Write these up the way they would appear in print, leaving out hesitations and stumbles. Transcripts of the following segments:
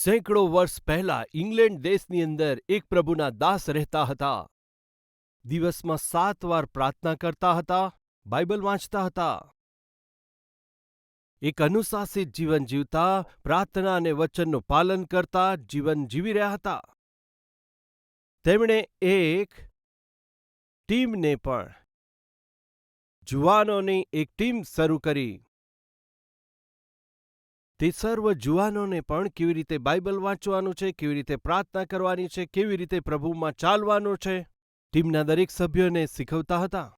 સેંકડો વર્ષ પહેલા ઇંગ્લેન્ડ દેશની અંદર એક પ્રભુના દાસ રહેતા હતા. દિવસમાં 7 વાર પ્રાર્થના કરતા હતા, બાઇબલ વાંચતા હતા. એક અનુશાસિત જીવન જીવતા, પ્રાર્થના અને વચનનું પાલન કરતા જીવન જીવી રહ્યા હતા. તેમણે એક ટીમને પણ, જુવાનોની એક ટીમ શરૂ કરી. તે સર્વ જુવાનોને પણ કેવી રીતે બાઇબલ વાંચવાનું છે, કેવી રીતે પ્રાર્થના કરવાની છે, કેવી રીતે પ્રભુમાં ચાલવાનું છે, ટીમના દરેક સભ્યોને શીખવતા હતા.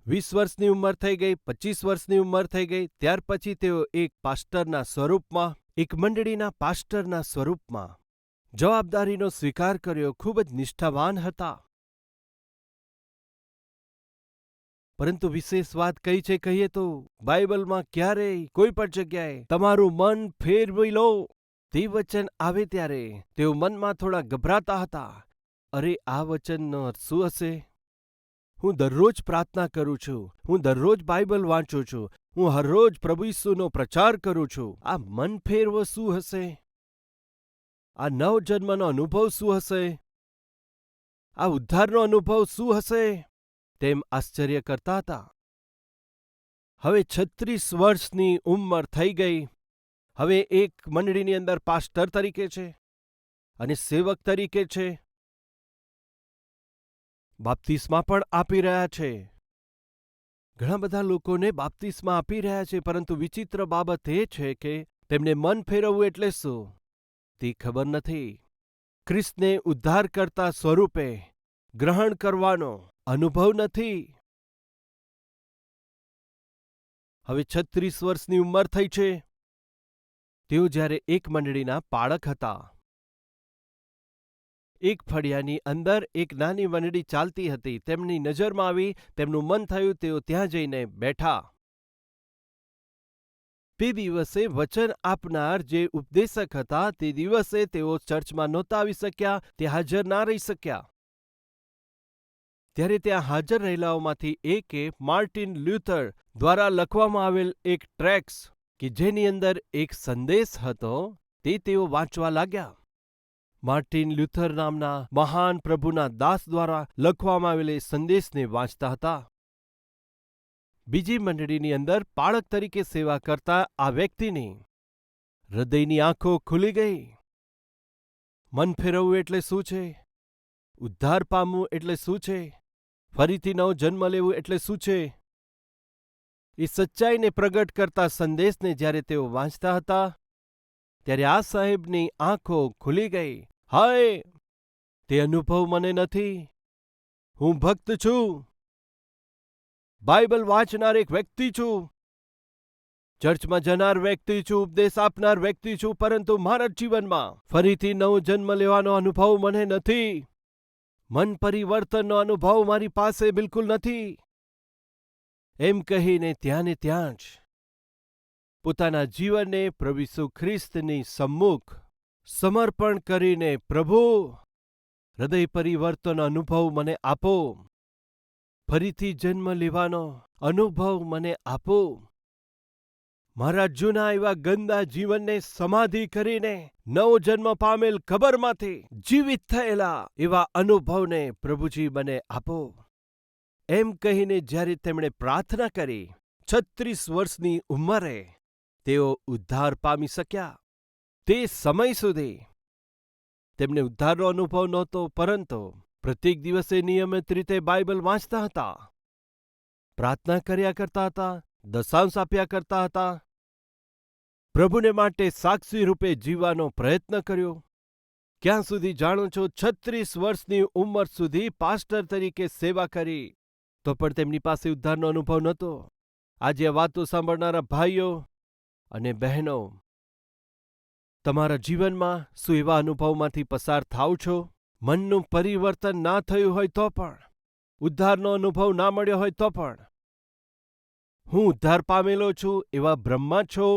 20 વર્ષની ઉંમર થઈ ગઈ, 25 વર્ષની ઉંમર થઈ ગઈ, ત્યાર પછી તેઓ એક પાસ્ટરના સ્વરૂપમાં, એક મંડળીના પાસ્ટરના સ્વરૂપમાં જવાબદારીનો સ્વીકાર કર્યો. ખૂબ જ નિષ્ઠાવાન હતા. પરંતુ વિશેષ વાત કઈ છે કહીએ તો, બાઇબલમાં ક્યારેય કોઈ પણ જગ્યાએ તમારું મન ફેરવી લો તે વચન આવે ત્યારે તેઓ મનમાં થોડા ગભરાતા હતા. અરે, આ વચનનો અર્થ શું હશે? હું દરરોજ પ્રાર્થના કરું છું, હું દરરોજ બાઇબલ વાંચું છું, હું હરરોજ પ્રભુ ઈસુનો પ્રચાર કરું છું. આ મન ફેરવો શું હશે? આ નવજન્મનો અનુભવ શું હશે? આ ઉદ્ધારનો અનુભવ શું હશે? તેમ આશ્ચર્ય કરતા હતા. હવે 36 વર્ષની ઉંમર થઈ ગઈ. હવે એક મંડળીની અંદર પાસ્ટર તરીકે છે અને સેવક તરીકે છે. બાપ્તિસ્મા પણ આપી રહ્યા છે. ઘણા બધા લોકોને બાપ્તિસ્મા આપી રહ્યા છે, પરંતુ વિચિત્ર બાબત એ છે કે તેમને મન ફેરવવું એટલે શું તે ખબર નથી. ખ્રિસ્તને ઉદ્ધારકર્તા સ્વરૂપે ગ્રહણ કરવાનો અનુભવ નથી. હવે 36 વર્ષની ઉંમર થઈ છે. તેઓ જ્યારે એક મંડળીના પાળક હતા. એક ફળિયાની અંદર એક નાની મંડળી ચાલતી હતી. તેમની નજરમાં આવી, તેમનું મન થયું, તેઓ ત્યાં જઈને બેઠા. તે દિવસે વચન આપનાર જે ઉપદેશક હતા, તે દિવસે તેઓ ચર્ચમાં નહોતા આવી શક્યા, તે હાજર ના રહી શક્યા. ત્યારે ત્યાં હાજર રહેલાઓમાંથી એકે માર્ટિન લ્યુથર દ્વારા લખવામાં આવેલ એક ટ્રેક્ટ્સ કે જેની અંદર એક સંદેશ હતો, તે તેઓ વાંચવા લાગ્યા. માર્ટિન લ્યુથર નામના મહાન પ્રભુના દાસ દ્વારા લખવામાં આવેલ એ સંદેશને વાંચતા હતા. બીજી મંડળીની અંદર પાળક તરીકે સેવા કરતા આ વ્યક્તિની હૃદયની આંખો ખુલી ગઈ. મન ફેરવવું એટલે શું છે? ઉદ્ધાર પામવું એટલે શું છે? ફરીથી નવો જન્મ લેવું એટલે શું છે? એ સચ્ચાઈને પ્રગટ કરતા સંદેશને જ્યારે તેઓ વાંચતા હતા, ત્યારે આ સાહેબની આંખો ખુલી ગઈ. હાય, તે અનુભવ મને નથી. હું ભક્ત છું, બાઇબલ વાંચનાર એક વ્યક્તિ છું, ચર્ચમાં જનાર વ્યક્તિ છું, ઉપદેશ આપનાર વ્યક્તિ છું, પરંતુ મારા જીવનમાં ફરીથી નવો જન્મ લેવાનો અનુભવ મને નથી. મન પરિવર્તનનો અનુભવ મારી પાસે બિલકુલ નથી. એમ કહીને ત્યાં ને ત્યાં જ પોતાના જીવનને પ્રભુ ઈસુ ખ્રિસ્તની સમ્મુખ સમર્પણ કરીને, પ્રભુ, હૃદય પરિવર્તન અનુભવ મને આપો, ફરીથી જન્મ લેવાનો અનુભવ મને આપો, મારા જૂના એવા ગંદા જીવનને સમાધિ કરીને નવો જન્મ પામેલ ખબરમાંથી જીવિત થયેલા એવા અનુભવને પ્રભુજી મને આપો. એમ કહીને જ્યારે તેમણે પ્રાર્થના કરી, 36 વર્ષની ઉંમરે તેઓ ઉદ્ધાર પામી શક્યા. તે સમય સુધી તેમને ઉદ્ધારનો અનુભવ નહોતો, પરંતુ પ્રત્યેક દિવસે નિયમિત રીતે બાઇબલ વાંચતા હતા, પ્રાર્થના કર્યા કરતા હતા, દશાંશ આપ્યા કરતા હતા, પ્રભુને માટે સાક્ષી રૂપે જીવવાનો પ્રયત્ન કર્યો. ક્યાં સુધી જાણો છો? 36 વર્ષની ઉંમર સુધી પાસ્ટર તરીકે સેવા કરી, તો પણ તેમની પાસે ઉદ્ધારનો અનુભવ નહોતો. આજે આ વાતો સાંભળનારા ભાઈઓ અને બહેનો, તમારા જીવનમાં શું એવા અનુભવમાંથી પસાર થાવ છો? મનનું પરિવર્તન ના થયું હોય તો પણ, ઉદ્ધારનો અનુભવ ના મળ્યો હોય તો પણ, હું ઉદ્ધાર પામેલો છું એવા ભ્રમમાં છો?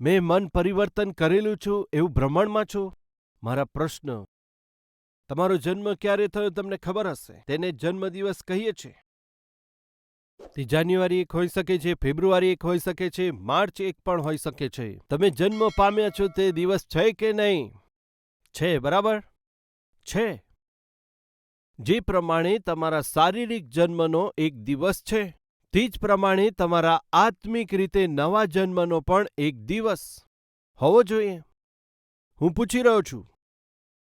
મેં મન પરિવર્તન કરેલું છું એવું ભ્રમણમાં છો? મારા પ્રશ્ન: તમારો જન્મ ક્યારે થયો તમને ખબર હશે, તેને જન્મદિવસ કહીએ છીએ. તે જાન્યુઆરી 1 હોઈ શકે છે, ફેબ્રુઆરી 1 હોઈ શકે છે, માર્ચ 1 પણ હોઈ શકે છે. તમે જન્મ પામ્યા છો તે દિવસ છે કે નહીં? છે, બરાબર? છે. જે પ્રમાણે તમારા શારીરિક જન્મનો એક દિવસ છે, તે જ પ્રમાણે તમારા આત્મિક રીતે નવા જન્મનો પણ એક દિવસ હોવો જોઈએ. હું પૂછી રહ્યો છું,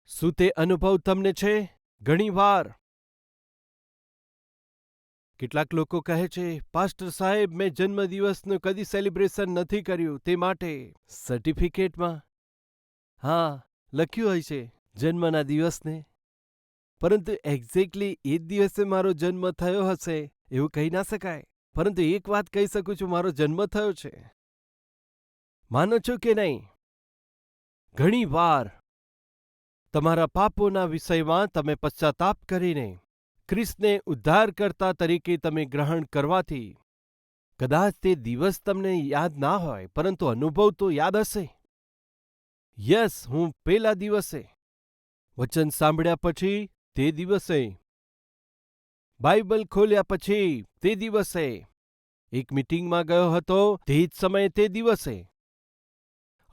શું તે અનુભવ તમને છે? ઘણીવાર કેટલાક લોકો કહે છે, પાસ્ટર સાહેબ, મેં જન્મદિવસનું કદી સેલિબ્રેશન નથી કર્યું, તે માટે સર્ટિફિકેટમાં હા લખ્યું હોય છે જન્મના દિવસને, પરંતુ એક્ઝેક્ટલી એ જ દિવસે મારો જન્મ થયો હશે એવું કહી ના શકાય. પરંતુ એક વાત કહી શકું છું, મારો જન્મ થયો છે. માનો છો કે નહીં? ઘણી વાર તમારા પાપોના વિષયમાં તમે પશ્ચાતાપ કરીને ખ્રિસ્તને ઉદ્ધારકર્તા તરીકે તમે ગ્રહણ કરવાથી કદાચ તે દિવસ તમને યાદ ના હોય, પરંતુ અનુભવ તો યાદ હશે. યસ, હું પેલા દિવસે વચન સાંભળ્યા પછી તે દિવસે, બાઇબલ ખોલ્યા પછી તે દિવસે, એક મીટિંગમાં ગયો હતો તે જ સમયે તે દિવસે,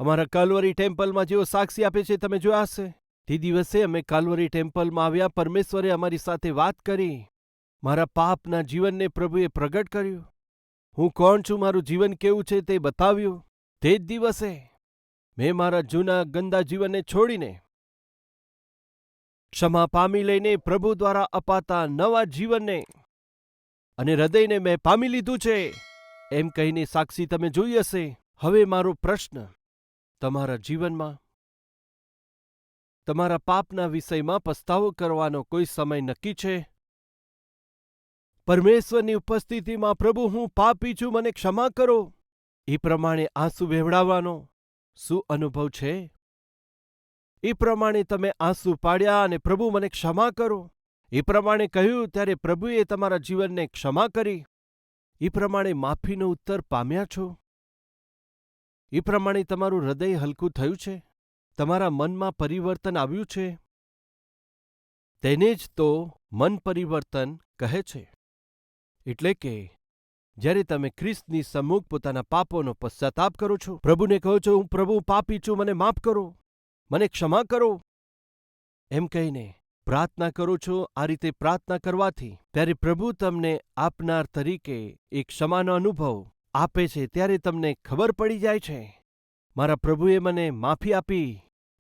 અમારા કાલ્વરી ટેમ્પલમાં જેઓ સાક્ષી આપે છે તમે જોયા હશે. તે દિવસે અમે કાલ્વરી ટેમ્પલમાં આવ્યા, પરમેશ્વરે અમારી સાથે વાત કરી, મારા પાપના જીવનને પ્રભુએ પ્રગટ કર્યું, હું કોણ છું, મારું જીવન કેવું છે તે બતાવ્યું. તે જ દિવસે મેં મારા જૂના ગંદા જીવનને છોડીને ક્ષમા પામી લઈને પ્રભુ દ્વારા અપાતા નવા જીવનને અને હૃદયને મેં પામી લીધું છે એમ કહીને સાક્ષી તમે જોઈ હશે. હવે મારો પ્રશ્ન તમારા જીવનમાં તમારા પાપના વિષયમાં પસ્તાવો કરવાનો કોઈ સમય નક્કી છે? પરમેશ્વરની ઉપસ્થિતિમાં, પ્રભુ હું પાપી છું, મને ક્ષમા કરો, એ પ્રમાણે આંસુ વહેવડાવવાનો શું અનુભવ છે? એ પ્રમાણે તમે આંસુ પાડ્યા અને પ્રભુ મને ક્ષમા કરો એ પ્રમાણે કહ્યું ત્યારે પ્રભુએ તમારા જીવનને ક્ષમા કરી? એ પ્રમાણે માફીનો ઉત્તર પામ્યા છો? એ પ્રમાણે તમારું હૃદય હલકું થયું છે? તમારા મનમાં પરિવર્તન આવ્યું છે? તેને જ તો મન પરિવર્તન કહે છે. એટલે કે જ્યારે તમે ખ્રિસ્તની સમ્મુખ પોતાના પાપોનો પશ્ચાતાપ કરો છો, પ્રભુને કહો છો, હું પ્રભુ પાપી છું, મને માફ કરો, મને ક્ષમા કરો, એમ કહીને પ્રાર્થના કરો છો. આ રીતે પ્રાર્થના કરવાથી ત્યારે પ્રભુ તમને આપનાર તરીકે એક ક્ષમાનો અનુભવ આપે છે. ત્યારે તમને ખબર પડી જાય છે, મારા પ્રભુએ મને માફી આપી,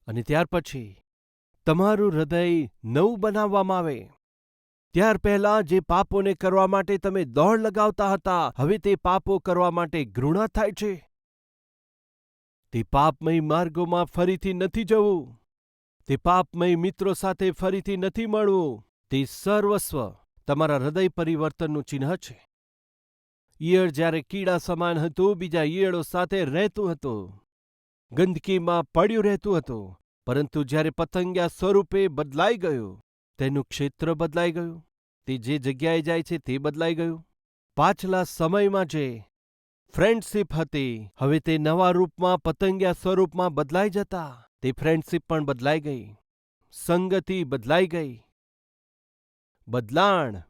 અને ત્યાર પછી તમારું હૃદય નવું બનાવવામાં આવે. ત્યાર પહેલા જે પાપોને કરવા માટે તમે દોડ લગાવતા હતા, હવે તે પાપો કરવા માટે ઘૃણા થાય છે. તે પાપમય માર્ગોમાં ફરીથી નથી જવું, તે પાપમય મિત્રો સાથે ફરીથી નથી મળવું. તે સર્વસ્વ તમારા હૃદય પરિવર્તનનું ચિહ્ન છે. ઈયળ જ્યારે કીડા સમાન હતું, બીજા ઈયળો સાથે રહેતું હતું, ગંદકીમાં પડ્યું રહેતું હતું, પરંતુ જ્યારે પતંગિયા સ્વરૂપે બદલાઈ ગયું, તેનું ક્ષેત્ર બદલાઈ ગયું, તે જે જગ્યાએ જાય છે તે બદલાઈ ગયું. પાછલા સમયમાં જે ફ્રેન્ડશીપ હતી, હવે તે નવા રૂપમાં પતંગિયા સ્વરૂપમાં બદલાઈ જતા તે ફ્રેન્ડશીપ પણ બદલાઈ ગઈ, સંગતિ બદલાઈ ગઈ. બદલાણ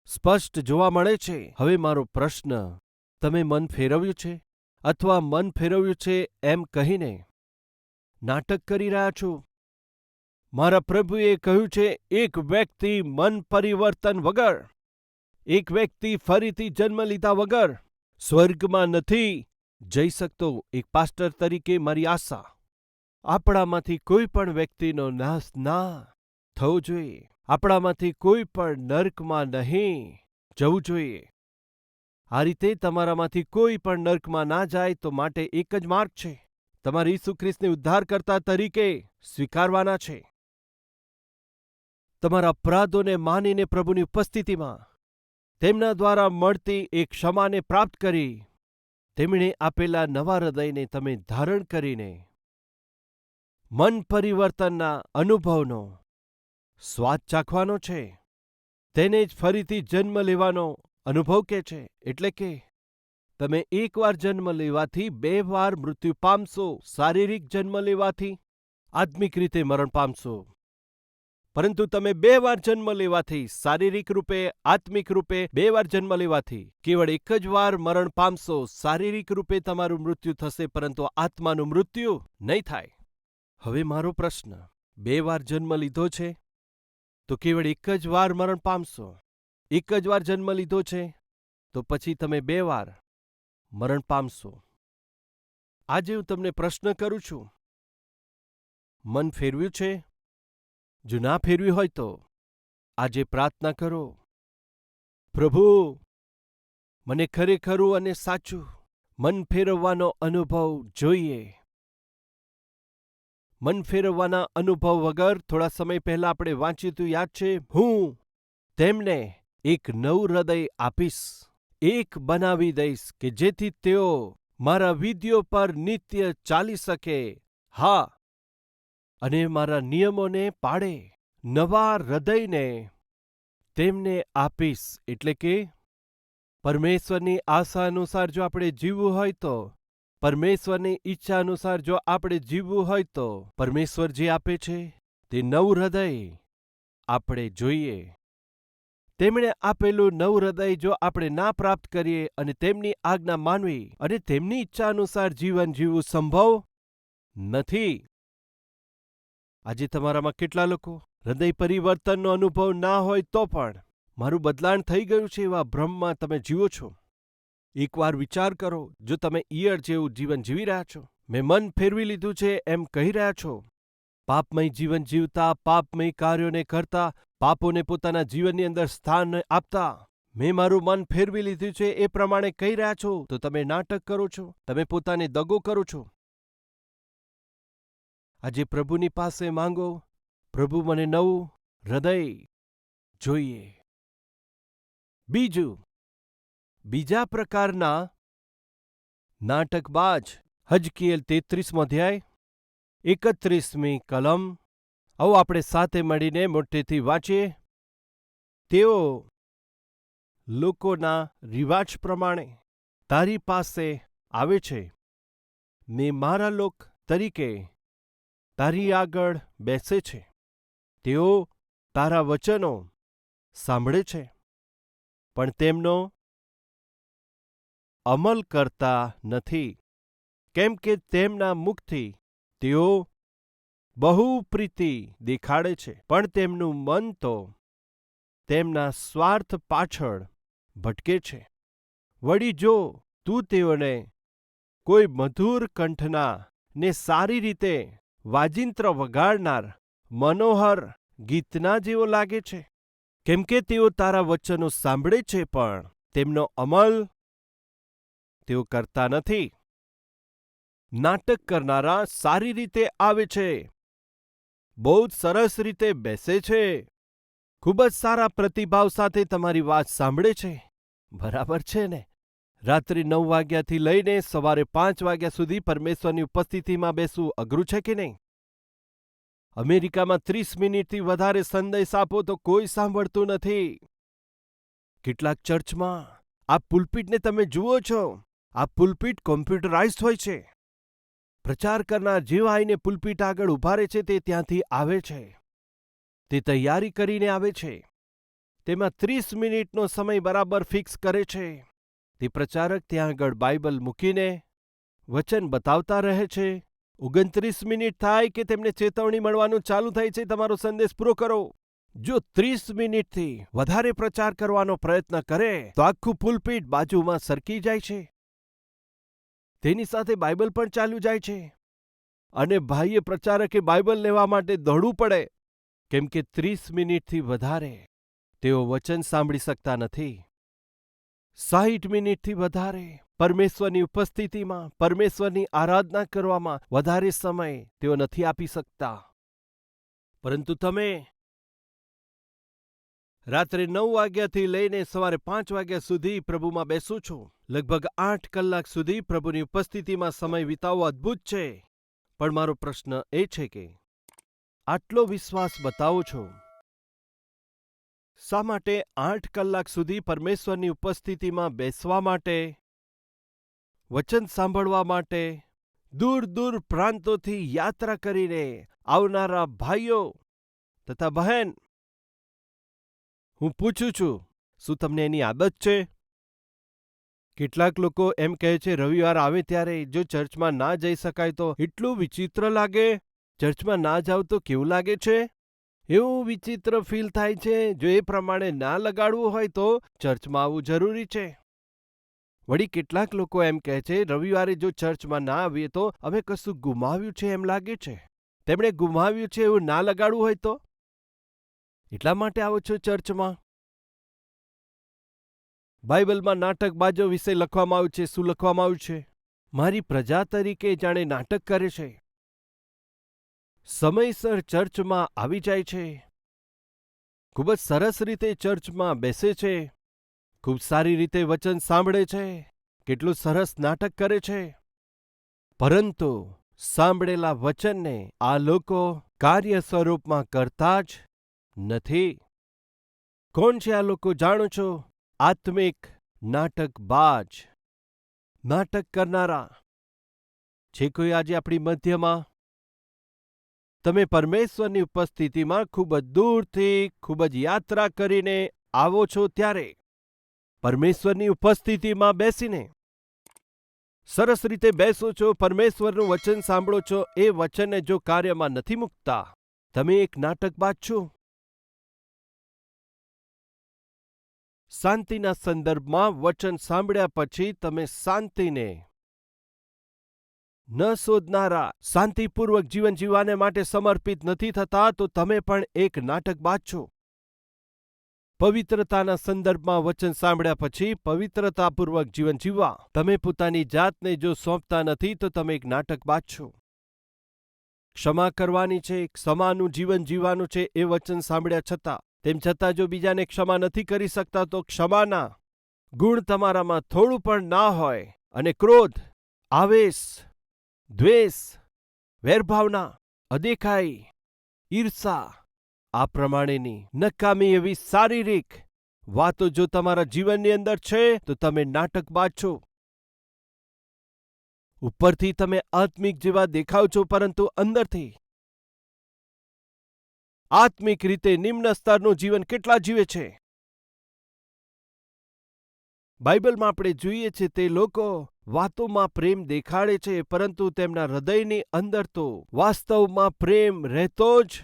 સ્પષ્ટ જોવા મળે છે. હવે મારો પ્રશ્ન, તમે મન ફેરવ્યું છે અથવા મન ફેરવ્યું છે એમ કહીને નાટક કરી રહ્યા છો? મારા પ્રભુએ કહ્યું છે, એક વ્યક્તિ મન પરિવર્તન વગર, એક વ્યક્તિ ફરીથી જન્મ લીધા વગર સ્વર્ગમાં નથી જઈ શકતો. એક પાસ્ટર તરીકે મારી આશા, આપણામાંથી કોઈ પણ વ્યક્તિનો નાશ ના થવો જોઈએ, આપણામાંથી કોઈ પણ નર્કમાં નહીં જવું જોઈએ. આ રીતે તમારામાંથી કોઈ પણ નર્કમાં ના જાય તો માટે એક જ માર્ગ છે, તમારે ઈસુ ખ્રિસ્તને ઉદ્ધારકર્તા તરીકે સ્વીકારવાના છે. તમારા અપરાધોને માનીને પ્રભુની ઉપસ્થિતિમાં તેમના દ્વારા મળતી એક ક્ષમાને પ્રાપ્ત કરી, તેમણે આપેલા નવા હૃદયને તમે ધારણ કરીને મન પરિવર્તનના અનુભવનો સ્વાદ ચાખવાનો છે. તેને જ ફરીથી જન્મ લેવાનો અનુભવ કહે છે. એટલે કે તમે એકવાર જન્મ લેવાથી 2 વાર મૃત્યુ પામશો. શારીરિક જન્મ લેવાથી આત્મિક રીતે મરણ પામશો. પરંતુ તમે 2 વાર જન્મ લેવાથી, શારીરિક રૂપે, આત્મિક રૂપે 2 વાર જન્મ લેવાથી કેવળ એક જ વાર મરણ પામશો. શારીરિક રૂપે તમારું મૃત્યુ થશે, પરંતુ આત્માનું મૃત્યુ નહીં થાય. હવે મારો પ્રશ્ન, 2 વાર જન્મ લીધો છે તો કેવળ એક જ વાર મરણ પામશો. એક જ વાર જન્મ લીધો છે તો પછી તમે 2 વાર મરણ પામશો. આજે હું તમને પ્રશ્ન કરું છું, મન ફેરવ્યું છે? જો ના ફેરવ્યું હોય તો આજે પ્રાર્થના કરો, પ્રભુ, મને ખરેખરું અને સાચું મન ફેરવવાનો અનુભવ જોઈએ. મન ફેરવવાના અનુભવ વગર થોડા સમય પહેલા આપણે વાંચ્યું હતું, યાદ છે? હું તેમને એક નવું હૃદય આપીશ, એક બનાવી દઈશ કે જેથી તેઓ મારા વિધિઓ પર નિત્ય ચાલી શકે. હા, અને મારા નિયમોને પાળે. નવા હૃદયને તેમને આપીશ. એટલે કે પરમેશ્વરની આશા અનુસાર જો આપણે જીવવું હોય તો, પરમેશ્વરની ઈચ્છા અનુસાર જો આપણે જીવવું હોય તો પરમેશ્વર જે આપે છે તે નવું હૃદય આપણે જોઈએ. તેમણે આપેલું નવું હૃદય જો આપણે ના પ્રાપ્ત કરીએ અને તેમની આજ્ઞા માનવી અને તેમની ઈચ્છા અનુસાર જીવન જીવવું સંભવ નથી. આજે તમારામાં કેટલા લોકો હૃદય પરિવર્તનનો અનુભવ ના હોય તો પણ મારું બદલાણ થઈ ગયું છે એવા ભ્રમમાં તમે જીવો છો? એકવાર વિચાર કરો, જો તમે ઈયળ જેવું જીવન જીવી રહ્યા છો, મેં મન ફેરવી લીધું છે એમ કહી રહ્યા છો, પાપમય જીવન જીવતા, પાપમય કાર્યોને કરતા, પાપોને પોતાના જીવનની અંદર સ્થાન આપતા, મેં મારું મન ફેરવી લીધું છે એ પ્રમાણે કહી રહ્યા છો, તો તમે નાટક કરો છો, તમે પોતાને દગો કરો છો. આજે પ્રભુની પાસે માંગો, પ્રભુ, મને નવું હૃદય જોઈએ. બીજા પ્રકારના નાટકબાજ હજકીએલ 33મો અધ્યાય 31મી કલમ. આવો આપણે સાથે મળીને મોટેથી વાંચીએ. તેઓ લોકોના રિવાજ પ્રમાણે તારી પાસે આવે છે ને મારા લોક તરીકે તારી આગળ બેસે છે. તેઓ તારા વચનો સાંભળે છે પણ તેમનો અમલ કરતા નથી, કેમ કે તેમના મુખથી તેઓ બહુ પ્રીતિ દેખાડે છે, પણ તેમનું મન તો તેમના સ્વાર્થ પાછળ ભટકે છે. વળી જો તું તેઓને કોઈ મધુર કંઠના ને સારી રીતે વાજિંત્ર વગાડનાર મનોહર ગીતના જેવો લાગે છે, કેમ કે તેઓ તારા વચનો સાંભળે છે પણ તેમનો અમલ તેઓ કરતા નથી. નાટક કરનારા સારી રીતે આવે છે, બહુ જ સરસ રીતે બેસે છે, ખૂબ જ સારા પ્રતિભાવ સાથે તમારી વાત સાંભળે છે. બરાબર છે ને? રાત્રે 9 વાગ્યાથી લઈને સવારે 5 વાગ્યા સુધી પરમેશ્વરની ઉપસ્થિતિમાં બેસવું અઘરું છે કે નહીં? અમેરિકામાં 30 મિનિટથી વધારે સંદેશ આપો તો કોઈ સાંભળતું નથી. કેટલાક ચર્ચમાં આ પુલપિટને તમે જુઓ છો, આ પુલપિટ કોમ્પ્યુટરાઇઝ્ડ હોય છે. પ્રચાર કરનાર જેવા આવીને પુલપિટ આગળ ઊભા રહે છે તે ત્યાંથી આવે છે, તે તૈયારી કરીને આવે છે, તેમાં 30 મિનિટનો સમય બરાબર ફિક્સ કરે છે. તે પ્રચારક ત્યાં આગળ બાઇબલ મૂકીને વચન બતાવતા રહે છે. 29 મિનિટ થાય કે તેમને ચેતવણી મળવાનું ચાલુ થાય છે, તમારો સંદેશ પૂરો કરો. જો 30 મિનિટથી વધારે પ્રચાર કરવાનો પ્રયત્ન કરે તો આખું પુલપિટ બાજુમાં સરકી જાય છે. તેની સાથે બાઇબલ પણ ચાલ્યું જાય છે અને બાહ્ય પ્રચારકે બાઇબલ લેવા માટે દોડવું પડે, કેમ કે 30 મિનિટથી વધારે તેઓ વચન સાંભળી શકતા નથી. 60 મિનિટથી વધારે પરમેશ્વરની ઉપસ્થિતિમાં, પરમેશ્વરની આરાધના કરવામાં વધારે સમય તેઓ નથી આપી શકતા. પરંતુ તમે રાત્રે 9 વાગ્યાથી લઈને સવારે 5 વાગ્યા સુધી પ્રભુમાં બેસો છો. લગભગ 8 કલાક સુધી પ્રભુની ઉપસ્થિતિમાં સમય વિતાવવો અદ્ભુત છે. પણ મારો પ્રશ્ન એ છે કે આટલો વિશ્વાસ બતાવો છો, શા માટે 8 કલાક સુધી પરમેશ્વરની ઉપસ્થિતિમાં બેસવા માટે, વચન સાંભળવા માટે દૂર દૂર પ્રાંતોથી યાત્રા કરીને આવનારા ભાઈઓ તથા બહેન, હું પૂછું છું, શું તમને એની આદત છે? કેટલાક લોકો એમ કહે છે, રવિવાર આવે ત્યારે જો ચર્ચમાં ના જઈ શકાય તો એટલું વિચિત્ર લાગે. ચર્ચમાં ના જાવ તો કેવું લાગે છે? એવું વિચિત્ર ફીલ થાય છે. જો એ પ્રમાણે ના લગાડવું હોય તો ચર્ચમાં આવવું જરૂરી છે. વળી કેટલાક લોકો એમ કહે છે, રવિવારે જો ચર્ચમાં ના આવીએ તો અમે કશું ગુમાવ્યું છે એમ લાગે છે. તેમણે ગુમાવ્યું છે એવું ના લગાડવું હોય તો? એટલા માટે આવો છો ચર્ચમાં? બાઇબલમાં નાટકબાજો વિશે લખવામાં આવ્યું છે. શું લખવામાં આવ્યું છે? મારી પ્રજા તરીકે જાણે નાટક કરે છે. સમયસર ચર્ચમાં આવી જાય છે. ખૂબ જ સરસ રીતે ચર્ચમાં બેસે છે. ખૂબ સારી રીતે વચન સાંભળે છે. કેટલું સરસ નાટક કરે છે. પરંતુ સાંભળેલા વચનને આ લોકો કાર્ય સ્વરૂપમાં કરતા જ નથી. કોણ છે આ લોકો જાણો છો? આત્મિક નાટકબાજ, નાટક કરનારા. છે કોઈ આજે આપણી મધ્યમાં? તમે પરમેશ્વરની ઉપસ્થિતિમાં ખૂબ જ દૂરથી, ખૂબ જ યાત્રા કરીને આવો છો ત્યારે પરમેશ્વરની ઉપસ્થિતિમાં બેસીને સરસ રીતે બેસો છો, પરમેશ્વરનું વચન સાંભળો છો. એ વચનને જો કાર્યમાં નથી મૂકતા, તમે એક નાટકબાજ છો. શાંતિના સંદર્ભમાં વચન સાંભળ્યા પછી તમે શાંતિને ન શોધનારા, શાંતિપૂર્વક જીવન જીવવાને માટે સમર્પિત નથી થતા, તો તમે પણ એક નાટકબાજ છો. પવિત્રતાના સંદર્ભમાં વચન સાંભળ્યા પછી પવિત્રતાપૂર્વક જીવન જીવવા તમે પોતાની જાતને જો સોંપતા નથી, તો તમે એક નાટકબાજ છો. ક્ષમા કરવાની છે, ક્ષમાનું જીવન જીવવાનું છે, એ વચન સાંભળ્યા છતાં તેમ છતાં જો બીજાને ક્ષમા નથી કરી શકતા, તો ક્ષમાના ગુણ તમારામાં થોડું પણ ના હોય અને ક્રોધ, આવેશ, દ્વેષ, વેરભાવના, અદેખાઈ, ઈર્ષા, આ પ્રમાણેની નકામી એવી શારીરિક વાતો જો તમારા જીવનની અંદર છે, તો તમે નાટકબાજ છો. ઉપરથી તમે આત્મિક જેવા દેખાવ છો, પરંતુ અંદરથી આત્મિક રીતે નિમ્ન સ્તરનું જીવન કેટલા જીવે છે? બાઇબલમાં આપણે જોઈએ છે તે લોકો વાતોમાં પ્રેમ દેખાડે છે, પરંતુ તેમના હૃદયની અંદર તો વાસ્તવમાં પ્રેમ રહેતો જ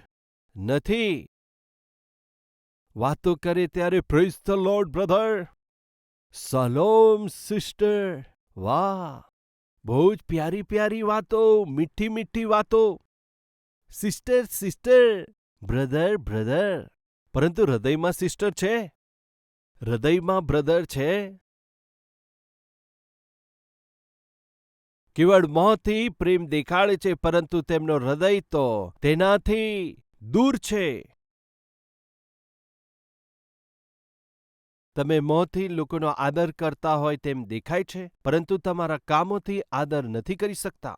નથી. વાતો કરે ત્યારે પ્રેઝ ધ લોર્ડ બ્રધર, સલોમ સિસ્ટર, વાહ, બહુ જ પ્યારી પ્યારી વાતો, મીઠી મીઠી વાતો, સિસ્ટર સિસ્ટર, બ્રધર બ્રધર, પરંતુ હૃદયમાં સિસ્ટર છે? હૃદયમાં બ્રધર છે? કેવળ મોંથી પ્રેમ દેખાડે છે, પરંતુ તેમનો હૃદય તો તેનાથી દૂર છે. તમે મોંથી લોકોનો આદર કરતા હોય તેમ દેખાય છે, પરંતુ તમારા કામોથી આદર નથી કરી શકતા.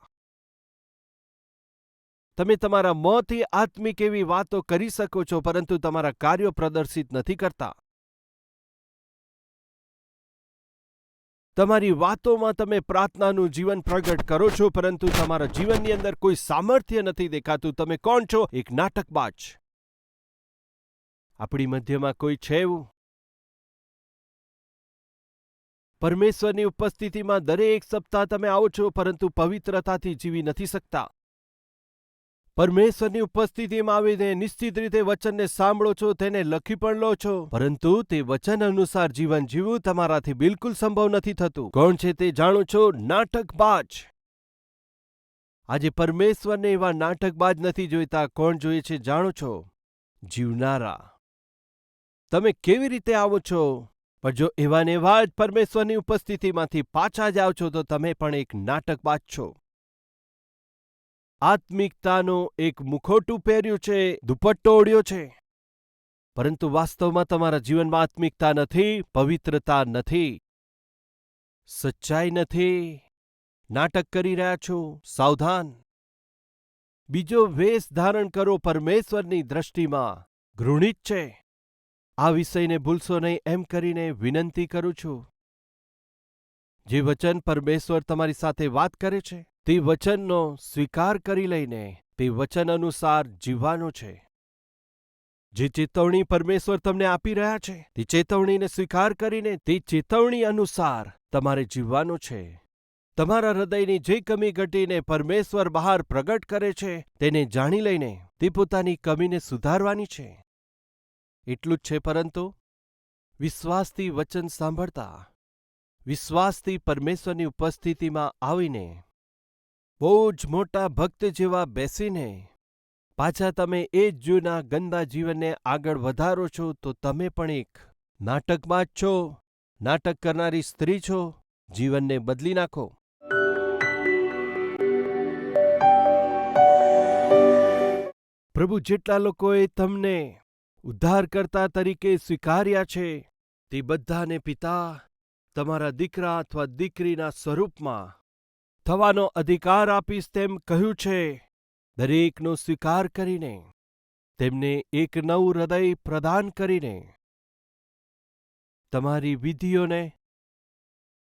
તમે તમારા મોંથી આત્મિક એવી વાતો કરી શકો છો, પરંતુ તમારા કાર્યો પ્રદર્શિત નથી કરતા. તમારી વાતોમાં તમે પ્રાર્થનાનું જીવન પ્રગટ કરો છો, પરંતુ તમારા જીવનની અંદર કોઈ સામર્થ્ય નથી દેખાતું. તમે કોણ છો? એક નાટકબાજ. આપણી મધ્યમાં કોઈ છે એવું? પરમેશ્વરની ઉપસ્થિતિમાં દરેક સપ્તાહ તમે આવો છો, પરંતુ પવિત્રતાથી જીવી નથી શકતા. પરમેશ્વરની ઉપસ્થિતિમાં આવીને નિશ્ચિત રીતે વચનને સાંભળો છો, તેને લખી પણ લો છો, પરંતુ તે વચન અનુસાર જીવન જીવવું તમારાથી બિલકુલ સંભવ નથી થતું. કોણ છે તે જાણો છો? નાટકબાજ. આજે પરમેશ્વરને એવા નાટકબાજ નથી જોઈતા. કોણ જોઈએ છે જાણો છો? જીવનારા. તમે કેવી રીતે આવો છો? પણ જો એવા ને એવા જ પરમેશ્વરની ઉપસ્થિતિમાંથી પાછા જાઓ છો, તો તમે પણ એક નાટકબાજ છો. આત્મિકતાનો એક મુખોટું પહેર્યું છે, દુપટ્ટો ઓઢ્યો છે, પરંતુ વાસ્તવમાં તમારા જીવનમાં આત્મિકતા નથી, પવિત્રતા નથી, સચ્ચાઈ નથી. નાટક કરી રહ્યા છો. સાવધાન. બીજો વેશ ધારણ કરો પરમેશ્વરની દ્રષ્ટિમાં ઘૃણિત છે. આ વિષયને ભૂલશો નહીં એમ કરીને વિનંતી કરું છું. જે વચન પરમેશ્વર તમારી સાથે વાત કરે છે, તે વચનનો સ્વીકાર કરી લઈને તે વચન અનુસાર જીવવાનું છે. જે ચેતવણી પરમેશ્વર તમને આપી રહ્યા છે તે ચેતવણીને સ્વીકાર કરીને તે ચેતવણી અનુસાર તમારે જીવવાનું છે. તમારા હૃદયની જે કમી ઘટીને પરમેશ્વર બહાર પ્રગટ કરે છે તેને જાણી લઈને તે પોતાની કમીને સુધારવાની છે. એટલું જ છે, પરંતુ વિશ્વાસથી વચન સાંભળતા, વિશ્વાસથી પરમેશ્વરની ઉપસ્થિતિમાં આવીને બહુ જ મોટા ભક્ત જેવા બેસીને પાછા તમે એ જ જૂના ગંદા જીવનને આગળ વધારો છો તો તમે પણ એક નાટકમાં જ છો, નાટક કરનારી સ્ત્રી છો. જીવનને બદલી નાખો. પ્રભુ જેટલા લોકોએ તમને ઉદ્ધારકર્તા તરીકે સ્વીકાર્યા છે તે બધાને પિતા તમારા દીકરા અથવા દીકરીના સ્વરૂપમાં થવાનો અધિકાર આપીશ તેમ કહ્યું છે. દરેકનો સ્વીકાર કરીને તેમને એક નવું હૃદય પ્રદાન કરીને તમારી વિધિઓને,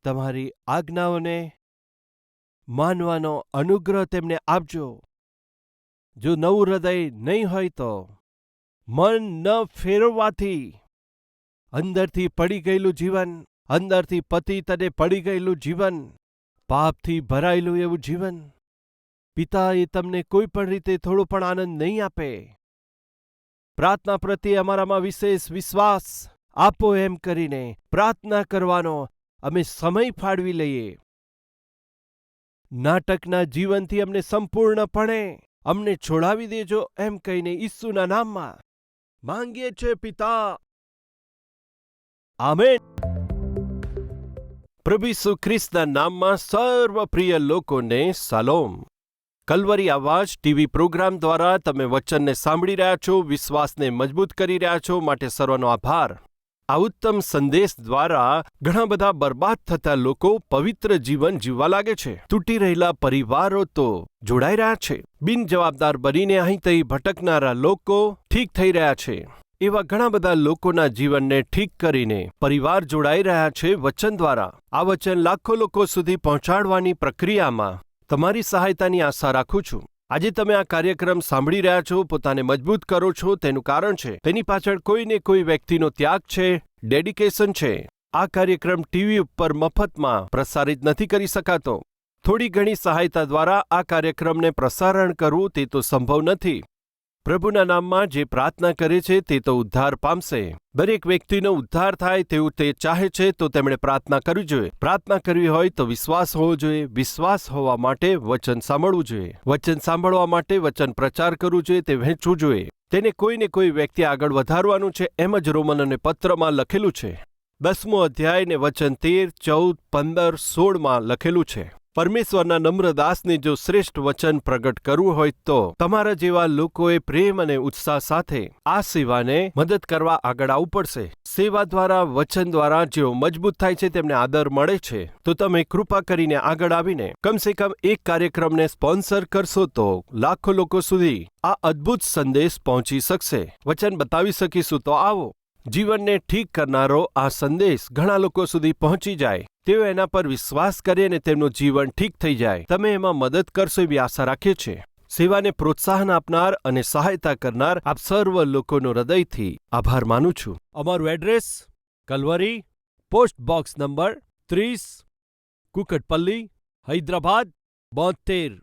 તમારી આજ્ઞાઓને માનવાનો અનુગ્રહ તેમને આપજો. જો નવું હૃદય નહીં હોય તો મન ન ફેરવવાથી અંદરથી પડી ગયેલું જીવન, અંદરથી પતિત અને પડી ગયેલું જીવન, પાપથી ભરાયેલું એવું જીવન, પિતા એ તમને કોઈ પણ રીતે થોડો પણ આનંદ નહીં આપે. પ્રાર્થના પ્રત્યે અમારામાં વિશેષ વિશ્વાસ આપો એમ કરીને પ્રાર્થના કરવાનો અમે સમય ફાળવી લઈએ. નાટકના જીવનથી અમને સંપૂર્ણપણે અમને છોડાવી દેજો એમ કહીને ઈસુના નામમાં માંગીએ છીએ પિતા. આમેન. પ્રભુ ઈસુ ખ્રિસ્તના નામમાં સર્વ પ્રિય લોકોને શાલોમ. કલ્વરી આવાજ ટીવી પ્રોગ્રામ દ્વારા તમે વચનને સાંભળી રહ્યા છો, વિશ્વાસને મજબૂત કરી રહ્યા છો, માટે સર્વનો આભાર. આ ઉત્તમ સંદેશ દ્વારા ઘણા બધા બરબાદ થતા લોકો પવિત્ર જીવન જીવવા લાગે છે. તૂટી રહેલા પરિવારો તો જોડાઈ રહ્યા છે. બિનજવાબદાર બનીને અહીં તહીં ભટકનારા લોકો ઠીક થઈ રહ્યા છે. એવા ઘણા બધા લોકોના જીવનને ઠીક કરીને પરિવાર જોડાઈ રહ્યા છે વચન દ્વારા. આ વચન લાખો લોકો સુધી પહોંચાડવાની પ્રક્રિયામાં તમારી સહાયતાની આશા રાખું છું. આજે તમે આ કાર્યક્રમ સાંભળી રહ્યા છો, પોતાને મજબૂત કરો છો, તેનું કારણ છે તેની પાછળ કોઈને કોઈ વ્યક્તિનો ત્યાગ છે, ડેડિકેશન છે. આ કાર્યક્રમ ટીવી ઉપર મફતમાં પ્રસારિત નથી કરી શકાતો. થોડી ઘણી સહાયતા દ્વારા આ કાર્યક્રમને પ્રસારણ કરવું તે તો સંભવ નથી. પ્રભુના નામમાં જે પ્રાર્થના કરે છે તે તો ઉદ્ધાર પામશે. દરેક વ્યક્તિનો ઉદ્ધાર થાય તેવું તે ચાહે છે, તો તેમણે પ્રાર્થના કરવી જોઈએ. પ્રાર્થના કરવી હોય તો વિશ્વાસ હોવો જોઈએ. વિશ્વાસ હોવા માટે વચન સાંભળવું જોઈએ. વચન સાંભળવા માટે વચન પ્રચાર કરવું જોઈએ, તે વહેંચવું જોઈએ. તેને કોઈને કોઈ વ્યક્તિ આગળ વધારવાનું છે, એમ જ રોમનોને પત્રમાં લખેલું છે. 10મો અધ્યાય ને વચન 13, 14, 15, 16માં લખેલું છે. પરમેશ્વરના નમ્ર દાસને જો શ્રેષ્ઠ વચન પ્રગટ કરવું હોય તો તમારા જેવા લોકોએ પ્રેમ અને ઉત્સાહ સાથે આ સેવાને મદદ કરવા આગળ આવવું પડશે. સેવા દ્વારા, વચન દ્વારા જેઓ મજબૂત થાય છે તેમને આદર મળે છે. તો તમે કૃપા કરીને આગળ આવીને કમસે કમ એક કાર્યક્રમને સ્પોન્સર કરશો તો લાખો લોકો સુધી આ અદ્ભુત સંદેશ પહોંચી શકશે. વચન બતાવી શકીશું તો આવો. જીવનને ઠીક કરનારો આ સંદેશ ઘણા લોકો સુધી પહોંચી જાય, તેઓ એના પર વિશ્વાસ કરે અને તેમનું જીવન ઠીક થઈ જાય. તમે એમાં મદદ કરશો એવી આશા રાખીએ છીએ. સેવાને પ્રોત્સાહન આપનાર અને સહાયતા કરનાર આપ સર્વ લોકોનો હૃદયથી આભાર માનું છું. અમારું address: Calvary, post box number 30, Kukatpally, Hyderabad 72.